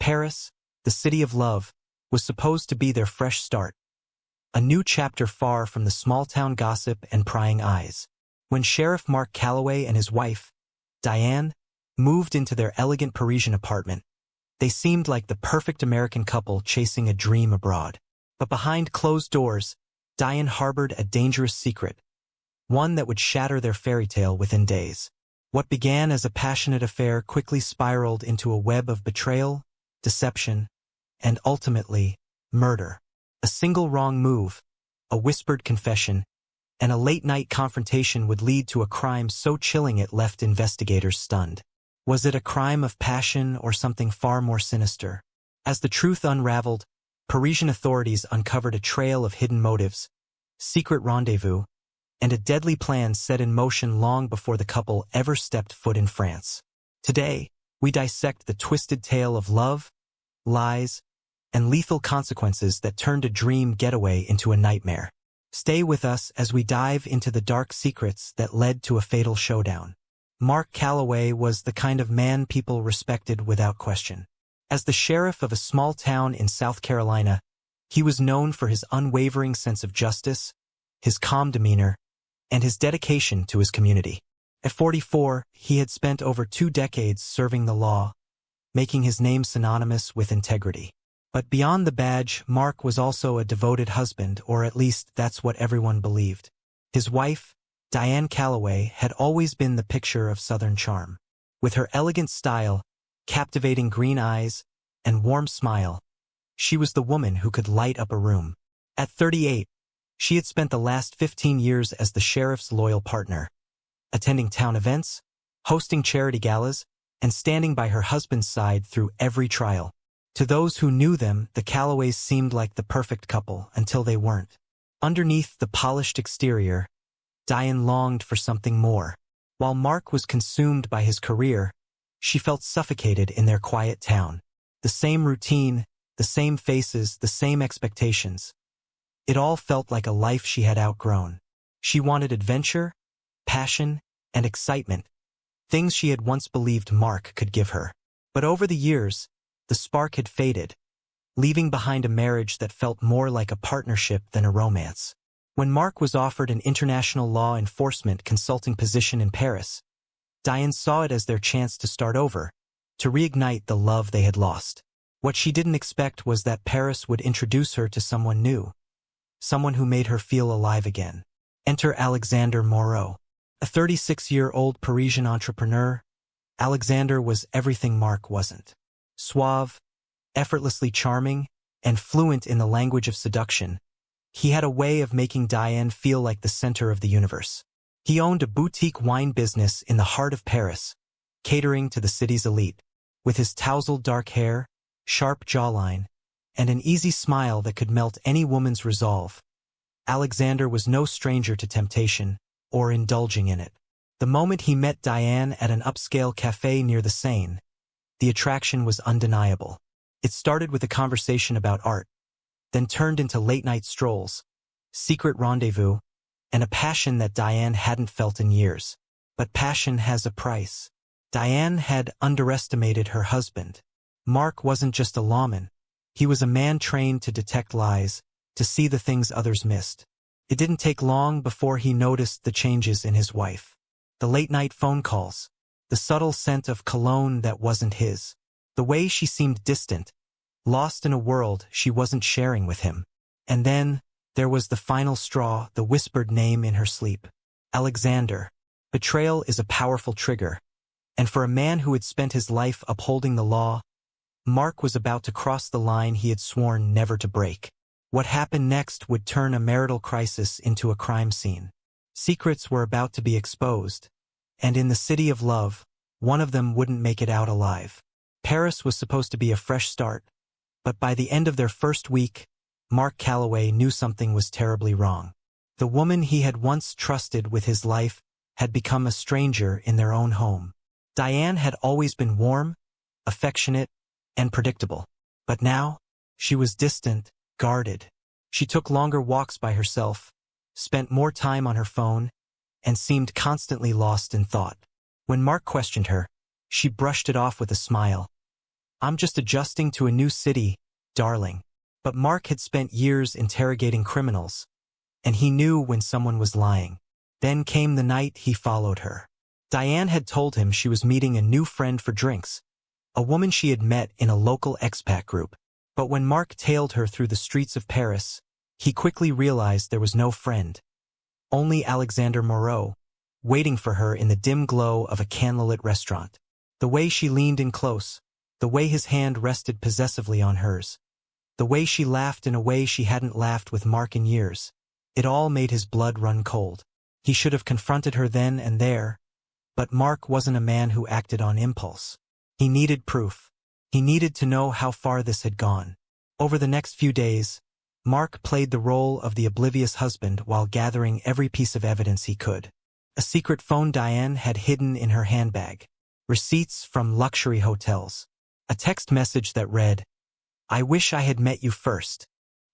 Paris, the city of love, was supposed to be their fresh start, a new chapter far from the small-town gossip and prying eyes. When Sheriff Mark Calloway and his wife, Diane, moved into their elegant Parisian apartment, they seemed like the perfect American couple chasing a dream abroad. But behind closed doors, Diane harbored a dangerous secret, one that would shatter their fairy tale within days. What began as a passionate affair quickly spiraled into a web of betrayal, deception, and ultimately, murder. A single wrong move, a whispered confession, and a late-night confrontation would lead to a crime so chilling it left investigators stunned. Was it a crime of passion or something far more sinister? As the truth unraveled, Parisian authorities uncovered a trail of hidden motives, secret rendezvous, and a deadly plan set in motion long before the couple ever stepped foot in France. Today, we dissect the twisted tale of love, lies, and lethal consequences that turned a dream getaway into a nightmare. Stay with us as we dive into the dark secrets that led to a fatal showdown. Mark Calloway was the kind of man people respected without question. As the sheriff of a small town in South Carolina, he was known for his unwavering sense of justice, his calm demeanor, and his dedication to his community. At 44, he had spent over 2 decades serving the law, making his name synonymous with integrity. But beyond the badge, Mark was also a devoted husband, or at least that's what everyone believed. His wife, Diane Calloway, had always been the picture of Southern charm. With her elegant style, captivating green eyes, and warm smile, she was the woman who could light up a room. At 38, she had spent the last 15 years as the sheriff's loyal partner, attending town events, hosting charity galas, and standing by her husband's side through every trial. To those who knew them, the Calloways seemed like the perfect couple until they weren't. Underneath the polished exterior, Diane longed for something more. While Mark was consumed by his career, she felt suffocated in their quiet town. The same routine, the same faces, the same expectations. It all felt like a life she had outgrown. She wanted adventure, passion, and excitement, things she had once believed Mark could give her. But over the years, the spark had faded, leaving behind a marriage that felt more like a partnership than a romance. When Mark was offered an international law enforcement consulting position in Paris, Diane saw it as their chance to start over, to reignite the love they had lost. What she didn't expect was that Paris would introduce her to someone new, someone who made her feel alive again. Enter Alexandre Moreau. A 36-year-old Parisian entrepreneur, Alexandre was everything Mark wasn't. Suave, effortlessly charming, and fluent in the language of seduction, he had a way of making Diane feel like the center of the universe. He owned a boutique wine business in the heart of Paris, catering to the city's elite. With his tousled dark hair, sharp jawline, and an easy smile that could melt any woman's resolve, Alexandre was no stranger to temptation or indulging in it. The moment he met Diane at an upscale cafe near the Seine, the attraction was undeniable. It started with a conversation about art, then turned into late-night strolls, secret rendezvous, and a passion that Diane hadn't felt in years. But passion has a price. Diane had underestimated her husband. Mark wasn't just a lawman. He was a man trained to detect lies, to see the things others missed. It didn't take long before he noticed the changes in his wife. The late-night phone calls, the subtle scent of cologne that wasn't his, the way she seemed distant, lost in a world she wasn't sharing with him. And then, there was the final straw, the whispered name in her sleep. Alexandre. Betrayal is a powerful trigger, and for a man who had spent his life upholding the law, Mark was about to cross the line he had sworn never to break. What happened next would turn a marital crisis into a crime scene. Secrets were about to be exposed, and in the city of love, one of them wouldn't make it out alive. Paris was supposed to be a fresh start, but by the end of their first week, Mark Calloway knew something was terribly wrong. The woman he had once trusted with his life had become a stranger in their own home. Diane had always been warm, affectionate, and predictable. But now, she was distant, guarded. She took longer walks by herself, spent more time on her phone, and seemed constantly lost in thought. When Mark questioned her, she brushed it off with a smile, I'm just adjusting to a new city, darling. But Mark had spent years interrogating criminals, and he knew when someone was lying. Then came the night he followed her. Diane had told him she was meeting a new friend for drinks, a woman she had met in a local expat group. But when Mark tailed her through the streets of Paris, he quickly realized there was no friend. Only Alexandre Moreau, waiting for her in the dim glow of a candlelit restaurant. The way she leaned in close, the way his hand rested possessively on hers, the way she laughed in a way she hadn't laughed with Mark in years, it all made his blood run cold. He should have confronted her then and there, but Mark wasn't a man who acted on impulse. He needed proof. He needed to know how far this had gone. Over the next few days, Mark played the role of the oblivious husband while gathering every piece of evidence he could. A secret phone Diane had hidden in her handbag, receipts from luxury hotels, a text message that read, "I wish I had met you first."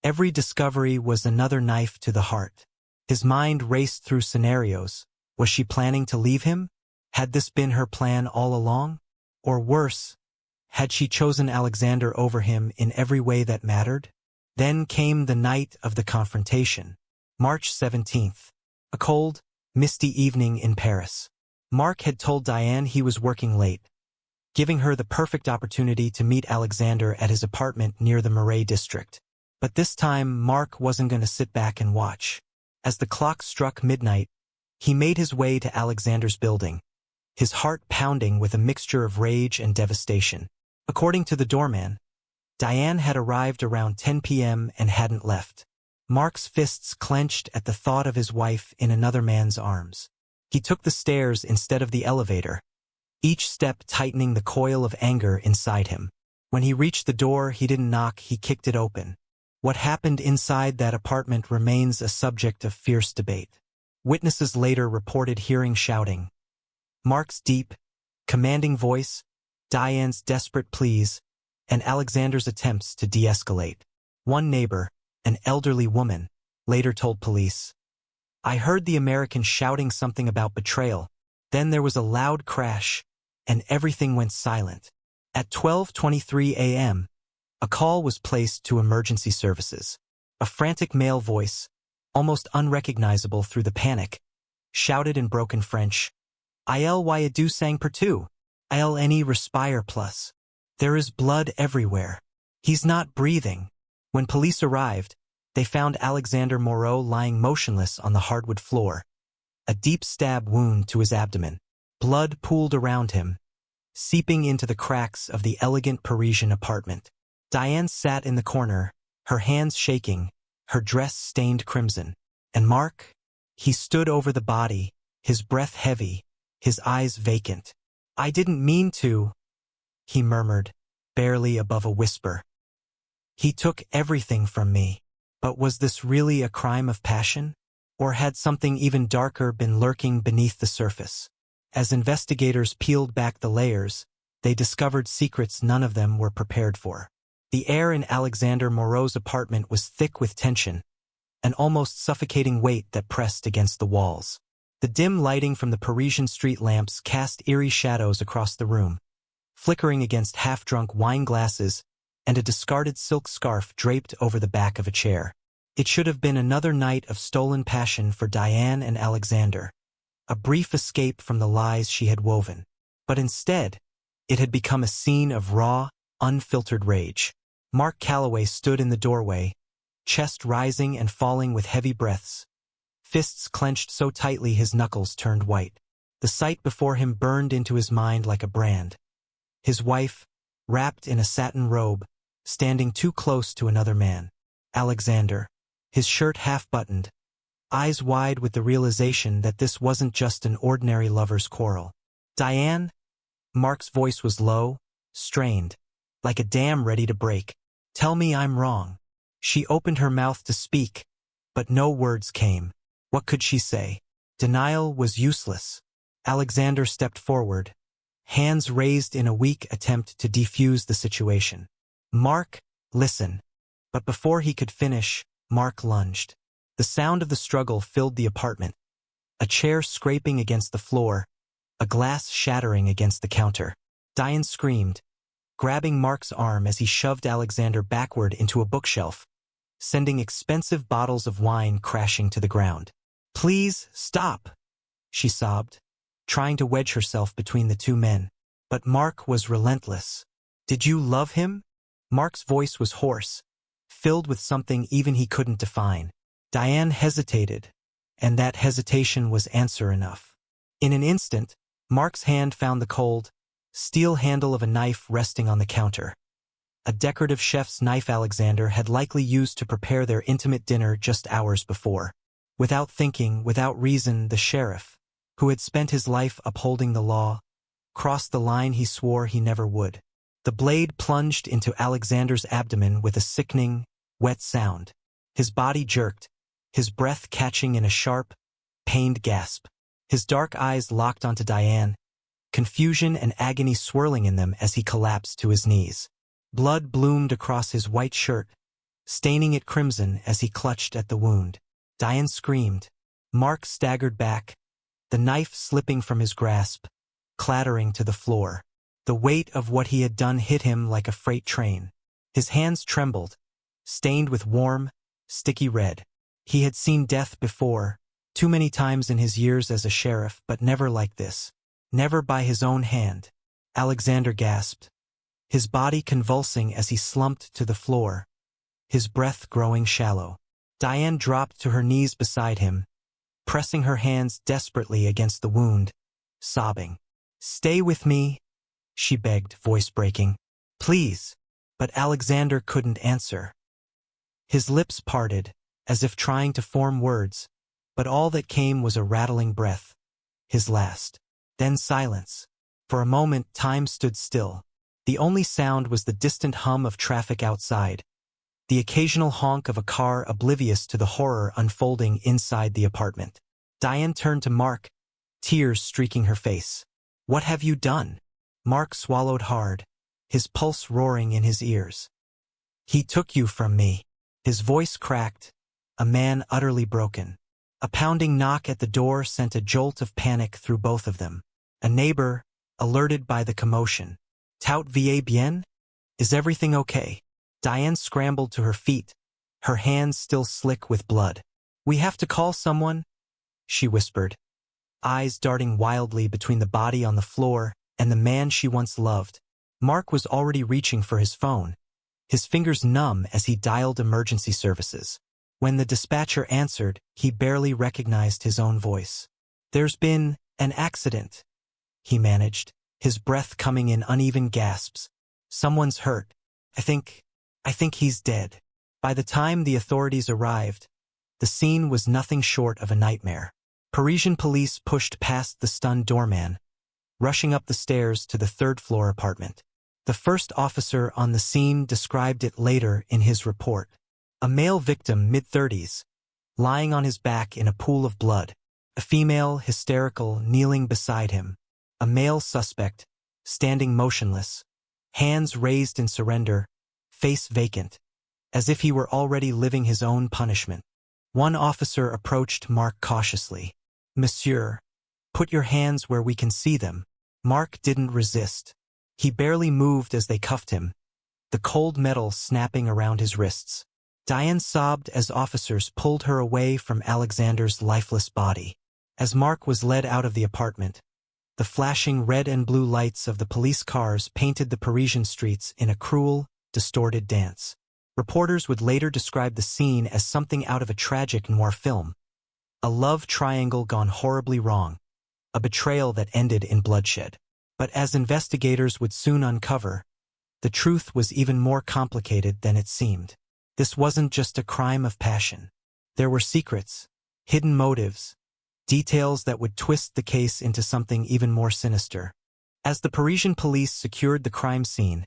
Every discovery was another knife to the heart. His mind raced through scenarios. Was she planning to leave him? Had this been her plan all along? Or worse, had she chosen Alexander over him in every way that mattered? Then came the night of the confrontation, March 17th, a cold, misty evening in Paris. Mark had told Diane he was working late, giving her the perfect opportunity to meet Alexander at his apartment near the Marais district. But this time, Mark wasn't going to sit back and watch. As the clock struck midnight, he made his way to Alexander's building, his heart pounding with a mixture of rage and devastation. According to the doorman, Diane had arrived around 10 p.m. and hadn't left. Mark's fists clenched at the thought of his wife in another man's arms. He took the stairs instead of the elevator, each step tightening the coil of anger inside him. When he reached the door, he didn't knock, he kicked it open. What happened inside that apartment remains a subject of fierce debate. Witnesses later reported hearing shouting, Mark's deep, commanding voice, Diane's desperate pleas, and Alexander's attempts to de-escalate. One neighbor, an elderly woman, later told police, "I heard the American shouting something about betrayal. Then there was a loud crash, and everything went silent." At 12:23 a.m., a call was placed to emergency services. A frantic male voice, almost unrecognizable through the panic, shouted in broken French, "Il y a du sang partout. Il n'y respire plus. There is blood everywhere. He's not breathing." When police arrived, they found Alexandre Moreau lying motionless on the hardwood floor, a deep stab wound to his abdomen. Blood pooled around him, seeping into the cracks of the elegant Parisian apartment. Diane sat in the corner, her hands shaking, her dress stained crimson. And Mark? He stood over the body, his breath heavy, his eyes vacant. "I didn't mean to," he murmured, barely above a whisper. "He took everything from me." But was this really a crime of passion? Or had something even darker been lurking beneath the surface? As investigators peeled back the layers, they discovered secrets none of them were prepared for. The air in Alexandre Moreau's apartment was thick with tension, an almost suffocating weight that pressed against the walls. The dim lighting from the Parisian street lamps cast eerie shadows across the room, flickering against half-drunk wine glasses and a discarded silk scarf draped over the back of a chair. It should have been another night of stolen passion for Diane and Alexander, a brief escape from the lies she had woven. But instead, it had become a scene of raw, unfiltered rage. Mark Calloway stood in the doorway, chest rising and falling with heavy breaths, fists clenched so tightly his knuckles turned white. The sight before him burned into his mind like a brand. His wife, wrapped in a satin robe, standing too close to another man. Alexander, his shirt half-buttoned, eyes wide with the realization that this wasn't just an ordinary lover's quarrel. "Diane?" Mark's voice was low, strained, like a dam ready to break. "Tell me I'm wrong." She opened her mouth to speak, but no words came. What could she say? Denial was useless. Alexander stepped forward, hands raised in a weak attempt to defuse the situation. "Mark, listen." But before he could finish, Mark lunged. The sound of the struggle filled the apartment, a chair scraping against the floor, a glass shattering against the counter. Diane screamed, grabbing Mark's arm as he shoved Alexandre backward into a bookshelf, sending expensive bottles of wine crashing to the ground. "Please, stop," she sobbed, trying to wedge herself between the two men. But Mark was relentless. "Did you love him?" Mark's voice was hoarse, filled with something even he couldn't define. Diane hesitated, and that hesitation was answer enough. In an instant, Mark's hand found the cold, steel handle of a knife resting on the counter. A decorative chef's knife Alexandre had likely used to prepare their intimate dinner just hours before. Without thinking, without reason, the sheriff, who had spent his life upholding the law, crossed the line he swore he never would. The blade plunged into Alexandre's abdomen with a sickening, wet sound. His body jerked, his breath catching in a sharp, pained gasp. His dark eyes locked onto Diane, confusion and agony swirling in them as he collapsed to his knees. Blood bloomed across his white shirt, staining it crimson as he clutched at the wound. Diane screamed. Mark staggered back, the knife slipping from his grasp, clattering to the floor. The weight of what he had done hit him like a freight train. His hands trembled, stained with warm, sticky red. He had seen death before, too many times in his years as a sheriff, but never like this. Never by his own hand. Alexandre gasped, his body convulsing as he slumped to the floor, his breath growing shallow. Diane dropped to her knees beside him, pressing her hands desperately against the wound, sobbing. "Stay with me," she begged, voice breaking. "Please." But Alexandre couldn't answer. His lips parted, as if trying to form words, but all that came was a rattling breath, his last. Then silence. For a moment, time stood still. The only sound was the distant hum of traffic outside, the occasional honk of a car oblivious to the horror unfolding inside the apartment. Diane turned to Mark, tears streaking her face. "What have you done?" Mark swallowed hard, his pulse roaring in his ears. "He took you from me." His voice cracked, a man utterly broken. A pounding knock at the door sent a jolt of panic through both of them. A neighbor, alerted by the commotion. "Tout va bien? Is everything okay?" Diane scrambled to her feet, her hands still slick with blood. "We have to call someone," she whispered, eyes darting wildly between the body on the floor and the man she once loved. Mark was already reaching for his phone, his fingers numb as he dialed emergency services. When the dispatcher answered, he barely recognized his own voice. "There's been an accident," he managed, his breath coming in uneven gasps. "Someone's hurt. I think he's dead." By the time the authorities arrived, the scene was nothing short of a nightmare. Parisian police pushed past the stunned doorman, rushing up the stairs to the third-floor apartment. The first officer on the scene described it later in his report. A male victim, mid-30s, lying on his back in a pool of blood. A female, hysterical, kneeling beside him. A male suspect, standing motionless, hands raised in surrender, face vacant, as if he were already living his own punishment. One officer approached Mark cautiously. "Monsieur, put your hands where we can see them." Mark didn't resist. He barely moved as they cuffed him, the cold metal snapping around his wrists. Diane sobbed as officers pulled her away from Alexandre's lifeless body. As Mark was led out of the apartment, the flashing red and blue lights of the police cars painted the Parisian streets in a cruel, distorted dance. Reporters would later describe the scene as something out of a tragic noir film. A love triangle gone horribly wrong, a betrayal that ended in bloodshed. But as investigators would soon uncover, the truth was even more complicated than it seemed. This wasn't just a crime of passion. There were secrets, hidden motives, details that would twist the case into something even more sinister. As the Parisian police secured the crime scene,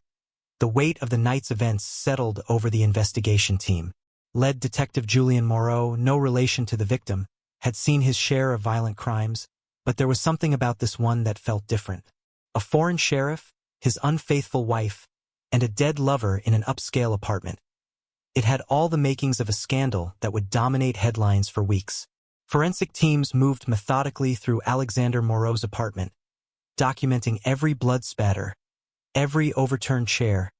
the weight of the night's events settled over the investigation team. Led Detective Julien Moreau, no relation to the victim, had seen his share of violent crimes, but there was something about this one that felt different. A foreign sheriff, his unfaithful wife, and a dead lover in an upscale apartment. It had all the makings of a scandal that would dominate headlines for weeks. Forensic teams moved methodically through Alexandre Moreau's apartment, documenting every blood spatter, Every overturned chair,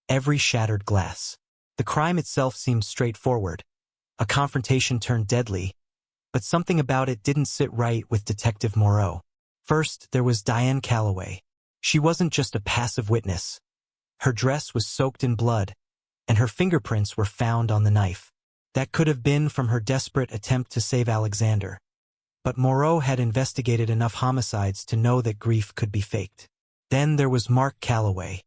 every shattered glass. The crime itself seemed straightforward. A confrontation turned deadly, but something about it didn't sit right with Detective Moreau. First, there was Diane Calloway. She wasn't just a passive witness. Her dress was soaked in blood, and her fingerprints were found on the knife. That could have been from her desperate attempt to save Alexander. But Moreau had investigated enough homicides to know that grief could be faked. Then there was Mark Calloway.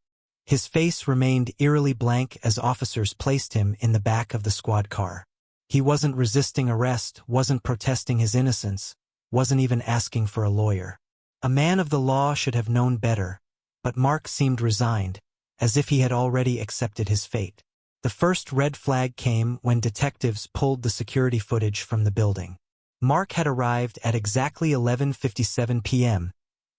His face remained eerily blank as officers placed him in the back of the squad car. He wasn't resisting arrest, wasn't protesting his innocence, wasn't even asking for a lawyer. A man of the law should have known better, but Mark seemed resigned, as if he had already accepted his fate. The first red flag came when detectives pulled the security footage from the building. Mark had arrived at exactly 11:57 p.m.,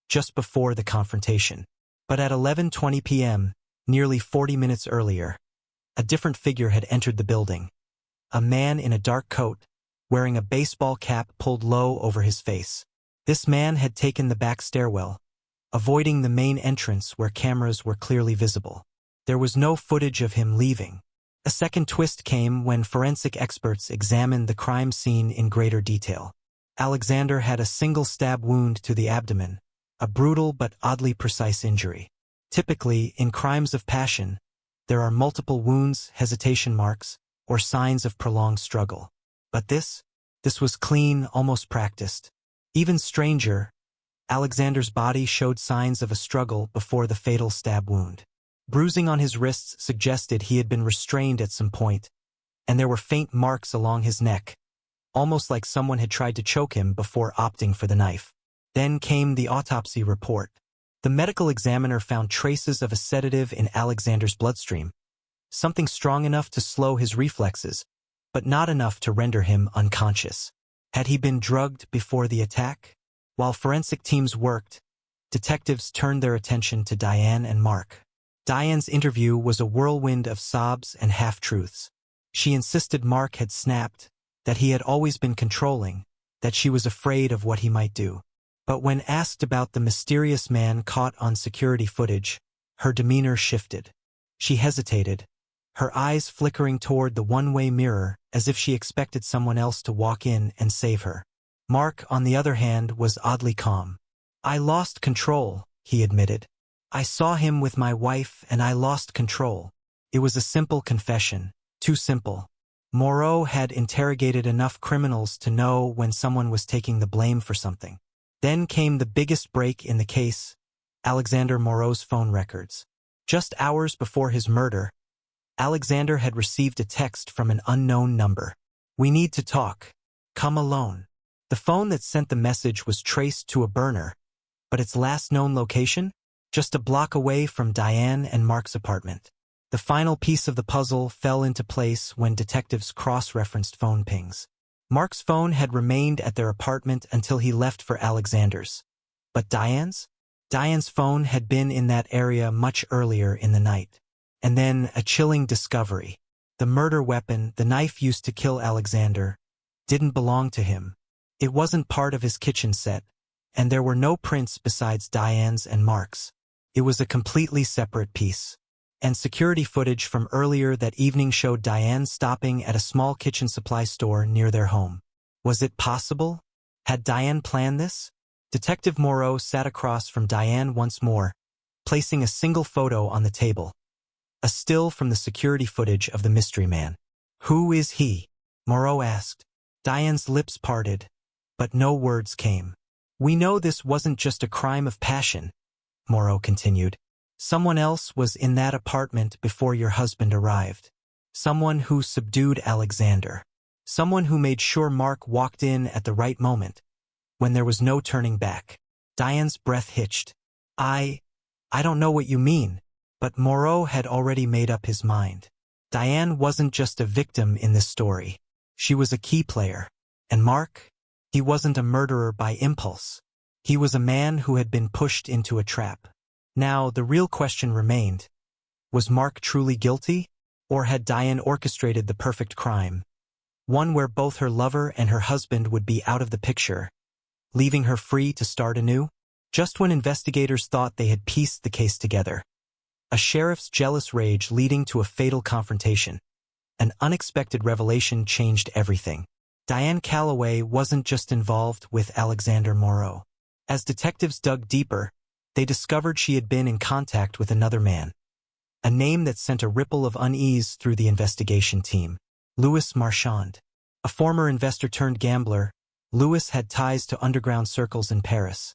just before the confrontation. But at 11:20 p.m., nearly 40 minutes earlier, a different figure had entered the building. A man in a dark coat, wearing a baseball cap pulled low over his face. This man had taken the back stairwell, avoiding the main entrance where cameras were clearly visible. There was no footage of him leaving. A second twist came when forensic experts examined the crime scene in greater detail. Alexander had a single stab wound to the abdomen, a brutal but oddly precise injury. Typically, in crimes of passion, there are multiple wounds, hesitation marks, or signs of prolonged struggle. But this was clean, almost practiced. Even stranger, Alexander's body showed signs of a struggle before the fatal stab wound. Bruising on his wrists suggested he had been restrained at some point, and there were faint marks along his neck, almost like someone had tried to choke him before opting for the knife. Then came the autopsy report. The medical examiner found traces of a sedative in Alexander's bloodstream, something strong enough to slow his reflexes, but not enough to render him unconscious. Had he been drugged before the attack? While forensic teams worked, detectives turned their attention to Diane and Mark. Diane's interview was a whirlwind of sobs and half-truths. She insisted Mark had snapped, that he had always been controlling, that she was afraid of what he might do. But when asked about the mysterious man caught on security footage, her demeanor shifted. She hesitated, her eyes flickering toward the one-way mirror as if she expected someone else to walk in and save her. Mark, on the other hand, was oddly calm. "I lost control," he admitted. "I saw him with my wife and I lost control." It was a simple confession, too simple. Moreau had interrogated enough criminals to know when someone was taking the blame for something. Then came the biggest break in the case, Alexandre Moreau's phone records. Just hours before his murder, Alexander had received a text from an unknown number. "We need to talk. Come alone." The phone that sent the message was traced to a burner, but its last known location? Just a block away from Diane and Mark's apartment. The final piece of the puzzle fell into place when detectives cross-referenced phone pings. Mark's phone had remained at their apartment until he left for Alexander's. But Diane's? Diane's phone had been in that area much earlier in the night. And then a chilling discovery. The murder weapon, the knife used to kill Alexander, didn't belong to him. It wasn't part of his kitchen set, and there were no prints besides Diane's and Mark's. It was a completely separate piece. And security footage from earlier that evening showed Diane stopping at a small kitchen supply store near their home. Was it possible? Had Diane planned this? Detective Moreau sat across from Diane once more, placing a single photo on the table. A still from the security footage of the mystery man. "Who is he?" Moreau asked. Diane's lips parted, but no words came. "We know this wasn't just a crime of passion," Moreau continued. "Someone else was in that apartment before your husband arrived. Someone who subdued Alexander. Someone who made sure Mark walked in at the right moment, when there was no turning back." Diane's breath hitched. I don't know what you mean." But Moreau had already made up his mind. Diane wasn't just a victim in this story. She was a key player. And Mark? He wasn't a murderer by impulse. He was a man who had been pushed into a trap. Now, the real question remained. Was Mark truly guilty? Or had Diane orchestrated the perfect crime? One where both her lover and her husband would be out of the picture, leaving her free to start anew? Just when investigators thought they had pieced the case together, A sheriff's jealous rage leading to a fatal confrontation. An unexpected revelation changed everything. Diane Calloway wasn't just involved with Alexandre Moreau. As detectives dug deeper, they discovered she had been in contact with another man. A name that sent a ripple of unease through the investigation team. Louis Marchand. A former investor-turned-gambler, Louis had ties to underground circles in Paris.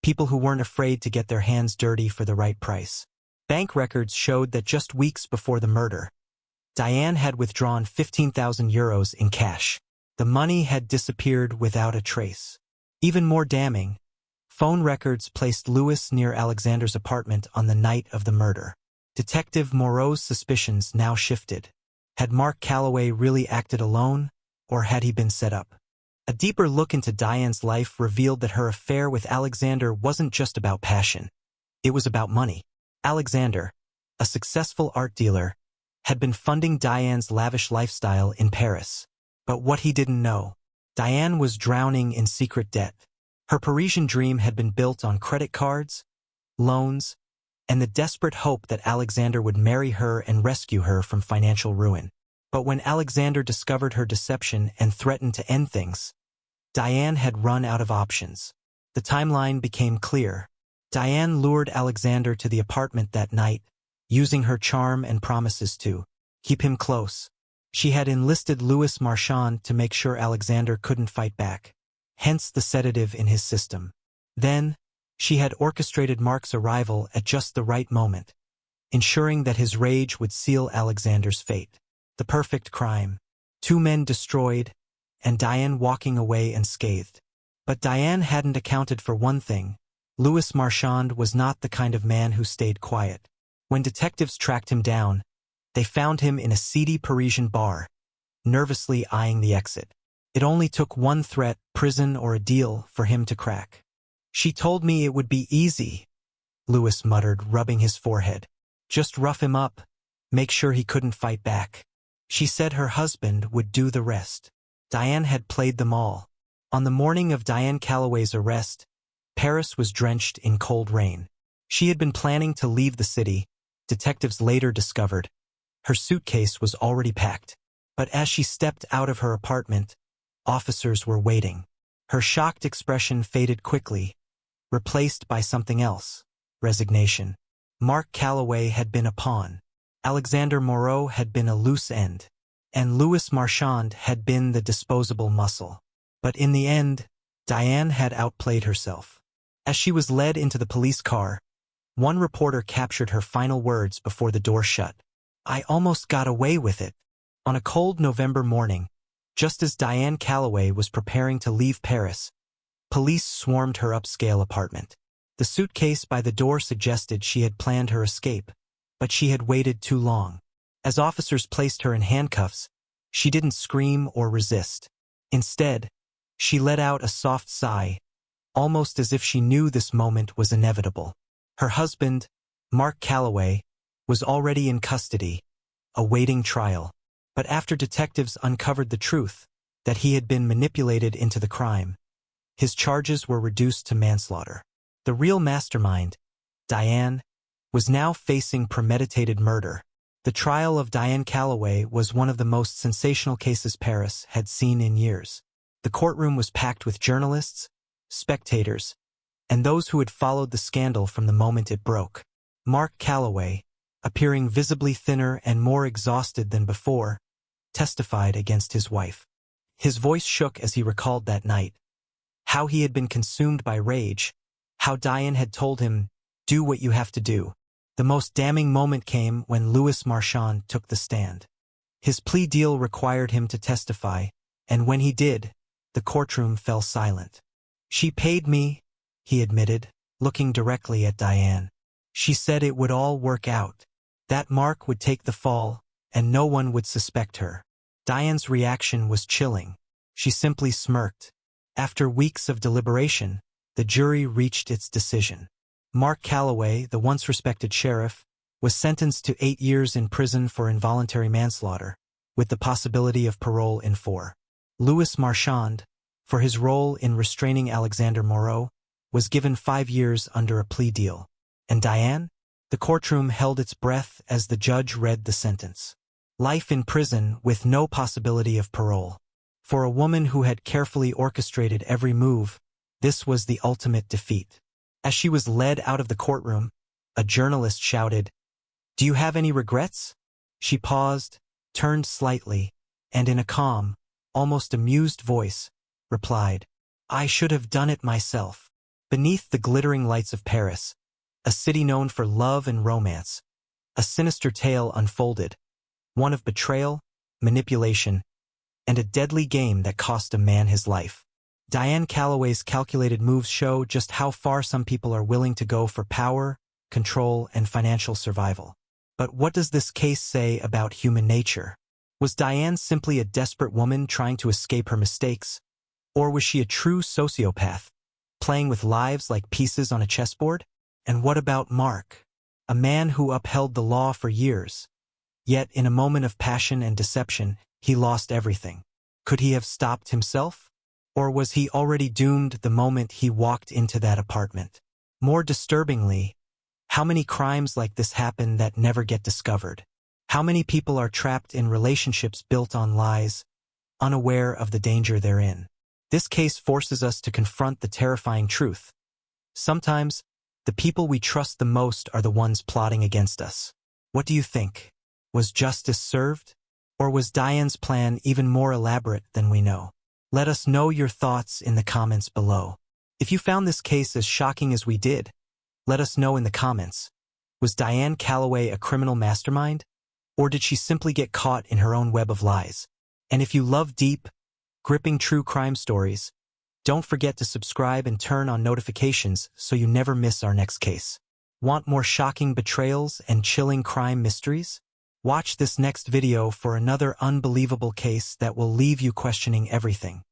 People who weren't afraid to get their hands dirty for the right price. Bank records showed that just weeks before the murder, Diane had withdrawn €15,000 in cash. The money had disappeared without a trace. Even more damning, phone records placed Louis near Alexandre's apartment on the night of the murder. Detective Moreau's suspicions now shifted. Had Mark Calloway really acted alone, or had he been set up? A deeper look into Diane's life revealed that her affair with Alexandre wasn't just about passion. It was about money. Alexandre, a successful art dealer, had been funding Diane's lavish lifestyle in Paris. But what he didn't know, Diane was drowning in secret debt. Her Parisian dream had been built on credit cards, loans, and the desperate hope that Alexandre would marry her and rescue her from financial ruin. But when Alexandre discovered her deception and threatened to end things, Diane had run out of options. The timeline became clear. Diane lured Alexandre to the apartment that night, using her charm and promises to keep him close. She had enlisted Louis Marchand to make sure Alexandre couldn't fight back, hence the sedative in his system. Then, she had orchestrated Mark's arrival at just the right moment, ensuring that his rage would seal Alexandre's fate. The perfect crime. 2 men destroyed, and Diane walking away unscathed. But Diane hadn't accounted for one thing. Louis Marchand was not the kind of man who stayed quiet. When detectives tracked him down, they found him in a seedy Parisian bar, nervously eyeing the exit. It only took one threat, prison or a deal, for him to crack. "She told me it would be easy," Louis muttered, rubbing his forehead. "Just rough him up, make sure he couldn't fight back. She said her husband would do the rest." Diane had played them all. On the morning of Diane Calloway's arrest, Paris was drenched in cold rain. She had been planning to leave the city, detectives later discovered. Her suitcase was already packed. But as she stepped out of her apartment, officers were waiting. Her shocked expression faded quickly, replaced by something else: resignation. Mark Calloway had been a pawn. Alexandre Moreau had been a loose end. And Louis Marchand had been the disposable muscle. But in the end, Diane had outplayed herself. As she was led into the police car, one reporter captured her final words before the door shut. "I almost got away with it." On a cold November morning, just as Diane Calloway was preparing to leave Paris, police swarmed her upscale apartment. The suitcase by the door suggested she had planned her escape, but she had waited too long. As officers placed her in handcuffs, she didn't scream or resist. Instead, she let out a soft sigh, almost as if she knew this moment was inevitable. Her husband, Mark Calloway, was already in custody, awaiting trial. But after detectives uncovered the truth, that he had been manipulated into the crime, his charges were reduced to manslaughter. The real mastermind, Diane, was now facing premeditated murder. The trial of Diane Calloway was one of the most sensational cases Paris had seen in years. The courtroom was packed with journalists, spectators, and those who had followed the scandal from the moment it broke. Mark Calloway, appearing visibly thinner and more exhausted than before, testified against his wife. His voice shook as he recalled that night. How he had been consumed by rage, how Diane had told him, "Do what you have to do." The most damning moment came when Louis Marchand took the stand. His plea deal required him to testify, and when he did, the courtroom fell silent. "She paid me," he admitted, looking directly at Diane. "She said it would all work out, that Mark would take the fall, and no one would suspect her." Diane's reaction was chilling. She simply smirked. After weeks of deliberation, the jury reached its decision. Mark Calloway, the once respected sheriff, was sentenced to 8 years in prison for involuntary manslaughter, with the possibility of parole in 4. Louis Marchand, for his role in restraining Alexandre Moreau, was given 5 years under a plea deal. And Diane? The courtroom held its breath as the judge read the sentence. Life in prison with no possibility of parole. For a woman who had carefully orchestrated every move, this was the ultimate defeat. As she was led out of the courtroom, a journalist shouted, "Do you have any regrets?" She paused, turned slightly, and in a calm, almost amused voice, replied, "I should have done it myself." Beneath the glittering lights of Paris, a city known for love and romance, a sinister tale unfolded, one of betrayal, manipulation, and a deadly game that cost a man his life. Diane Calloway's calculated moves show just how far some people are willing to go for power, control, and financial survival. But what does this case say about human nature? Was Diane simply a desperate woman trying to escape her mistakes? Or was she a true sociopath, playing with lives like pieces on a chessboard? And what about Mark, a man who upheld the law for years? Yet, in a moment of passion and deception, he lost everything. Could he have stopped himself? Or was he already doomed the moment he walked into that apartment? More disturbingly, how many crimes like this happen that never get discovered? How many people are trapped in relationships built on lies, unaware of the danger they're in? This case forces us to confront the terrifying truth. Sometimes, the people we trust the most are the ones plotting against us. What do you think? Was justice served? Or was Diane's plan even more elaborate than we know? Let us know your thoughts in the comments below. If you found this case as shocking as we did, let us know in the comments. Was Diane Calloway a criminal mastermind? Or did she simply get caught in her own web of lies? And if you love deep, gripping true crime stories, don't forget to subscribe and turn on notifications so you never miss our next case. Want more shocking betrayals and chilling crime mysteries? Watch this next video for another unbelievable case that will leave you questioning everything.